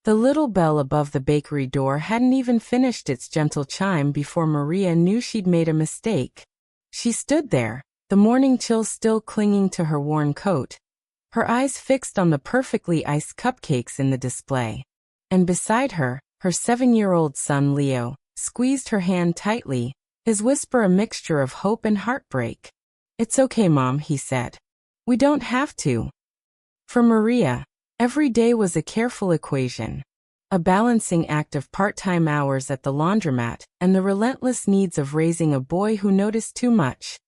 The little bell above the bakery door hadn't even finished its gentle chime before Maria knew she'd made a mistake. She stood there, the morning chill still clinging to her worn coat, her eyes fixed on the perfectly iced cupcakes in the display. And beside her, her 7-year-old son Leo squeezed her hand tightly, his whisper a mixture of hope and heartbreak. "It's okay, Mom," he said. "We don't have to." For Maria, every day was a careful equation, a balancing act of part-time hours at the laundromat and the relentless needs of raising a boy who noticed too much,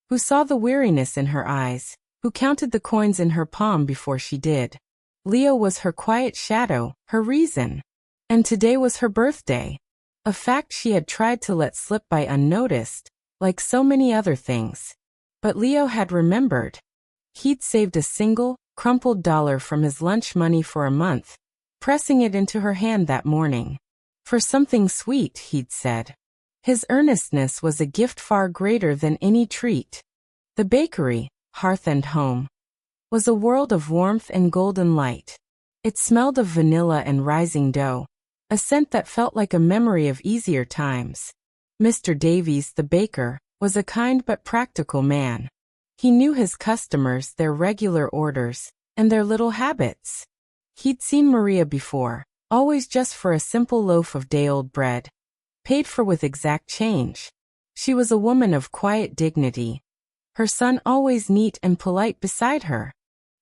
who saw the weariness in her eyes, who counted the coins in her palm before she did. Leo was her quiet shadow, her reason. And today was her birthday, a fact she had tried to let slip by unnoticed, like so many other things. But Leo had remembered. He'd saved a single, crumpled dollar from his lunch money for a month, pressing it into her hand that morning. "For something sweet," he'd said. His earnestness was a gift far greater than any treat. The bakery, hearth and home, was a world of warmth and golden light. It smelled of vanilla and rising dough, a scent that felt like a memory of easier times. Mr. Davies, the baker, was a kind but practical man. He knew his customers, their regular orders, and their little habits. He'd seen Maria before, always just for a simple loaf of day-old bread, paid for with exact change. She was a woman of quiet dignity, her son always neat and polite beside her.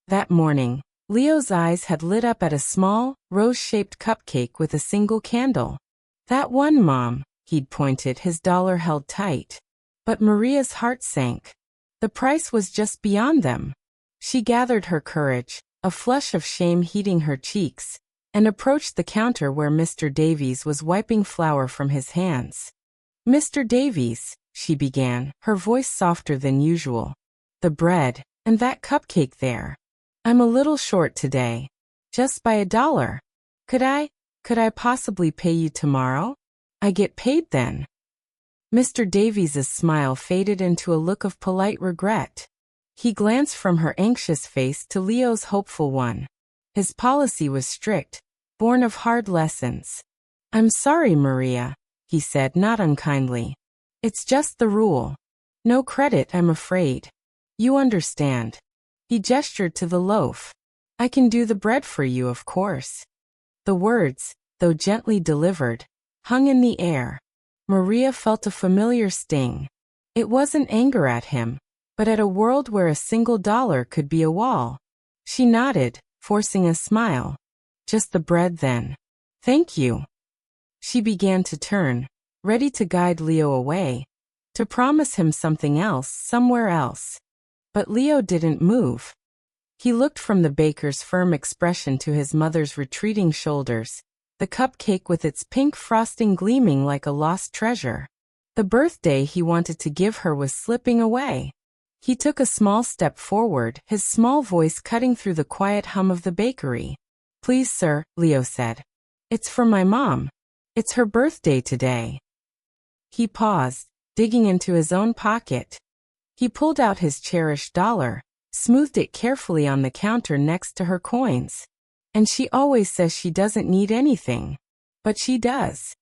That morning, Leo's eyes had lit up at a small, rose-shaped cupcake with a single candle. "That one, Mom," he'd pointed, his dollar held tight. But Maria's heart sank. The price was just beyond them. She gathered her courage, a flush of shame heating her cheeks, and approached the counter where Mr. Davies was wiping flour from his hands. "Mr. Davies," she began, her voice softer than usual. "The bread, and that cupcake there. I'm a little short today. Just by $1. Could I possibly pay you tomorrow? I get paid then." Mr. Davies's smile faded into a look of polite regret. He glanced from her anxious face to Leo's hopeful one. His policy was strict, born of hard lessons. "I'm sorry, Maria," he said, not unkindly. "It's just the rule. No credit, I'm afraid. You understand." He gestured to the loaf. "I can do the bread for you, of course." The words, though gently delivered, hung in the air. Maria felt a familiar sting. It wasn't anger at him, but at a world where a single dollar could be a wall. She nodded, forcing a smile. "Just the bread then. Thank you." She began to turn, ready to guide Leo away, to promise him something else, somewhere else. But Leo didn't move. He looked from the baker's firm expression to his mother's retreating shoulders, the cupcake with its pink frosting gleaming like a lost treasure. The birthday he wanted to give her was slipping away. He took a small step forward, his small voice cutting through the quiet hum of the bakery. "Please, sir," Leo said. "It's for my mom. It's her birthday today." He paused, digging into his own pocket. He pulled out his cherished dollar, smoothed it carefully on the counter next to her coins. "And she always says she doesn't need anything. But she does."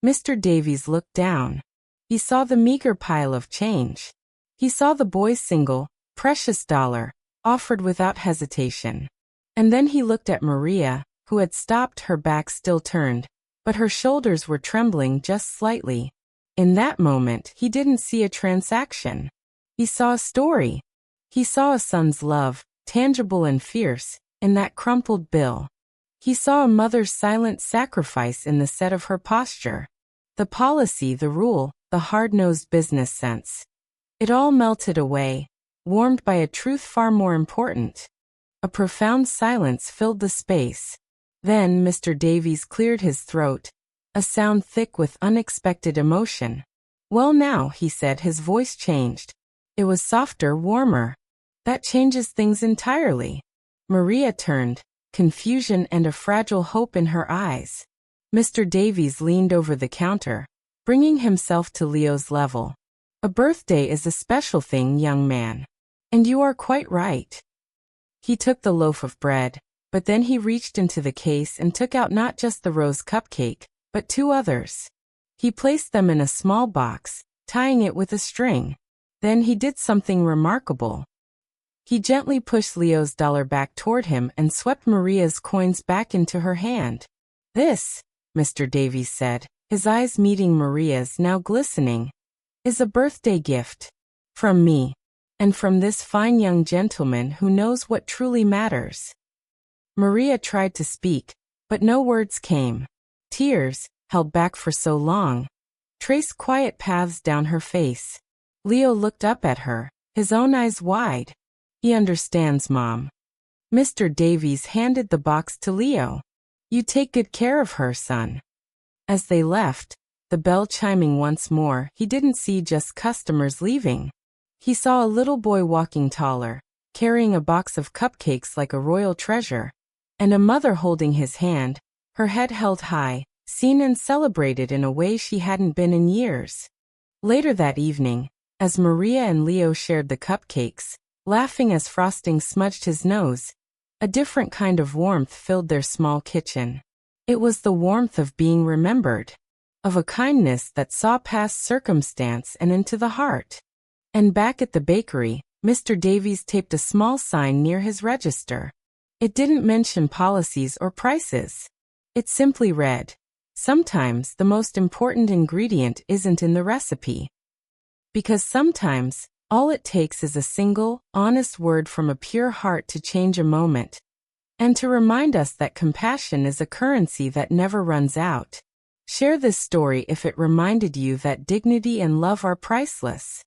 Mr. Davies looked down. He saw the meager pile of change. He saw the boy's single, precious dollar, offered without hesitation. And then he looked at Maria, who had stopped, her back still turned, but her shoulders were trembling just slightly. In that moment, he didn't see a transaction. He saw a story. He saw a son's love, tangible and fierce, in that crumpled bill. He saw a mother's silent sacrifice in the set of her posture. The policy, the rule, the hard-nosed business sense. It all melted away, warmed by a truth far more important. A profound silence filled the space. Then Mr. Davies cleared his throat, a sound thick with unexpected emotion. "Well now," he said, his voice changed. It was softer, warmer. "That changes things entirely." Maria turned, confusion and a fragile hope in her eyes. Mr. Davies leaned over the counter, bringing himself to Leo's level. "A birthday is a special thing, young man. And you are quite right." He took the loaf of bread, But then he reached into the case and took out not just the rose cupcake, but 2 others. He placed them in a small box, tying it with a string. Then he did something remarkable. He gently pushed Leo's dollar back toward him and swept Maria's coins back into her hand. "This," Mr. Davies said, his eyes meeting Maria's now glistening, "is a birthday gift. From me. And from this fine young gentleman who knows what truly matters." Maria tried to speak, but no words came. Tears, held back for so long, traced quiet paths down her face. Leo looked up at her, his own eyes wide. "He understands, Mom." Mr. Davies handed the box to Leo. "You take good care of her, son." As they left, the bell chiming once more, he didn't see just customers leaving. He saw a little boy walking taller, carrying a box of cupcakes like a royal treasure, and a mother holding his hand, her head held high, seen and celebrated in a way she hadn't been in years. Later that evening, as Maria and Leo shared the cupcakes, laughing as frosting smudged his nose, a different kind of warmth filled their small kitchen. It was the warmth of being remembered, of a kindness that saw past circumstance and into the heart. And back at the bakery, Mr. Davies taped a small sign near his register. It didn't mention policies or prices. It simply read, "Sometimes the most important ingredient isn't in the recipe." Because sometimes, all it takes is a single, honest word from a pure heart to change a moment, and to remind us that compassion is a currency that never runs out. Share this story if it reminded you that dignity and love are priceless.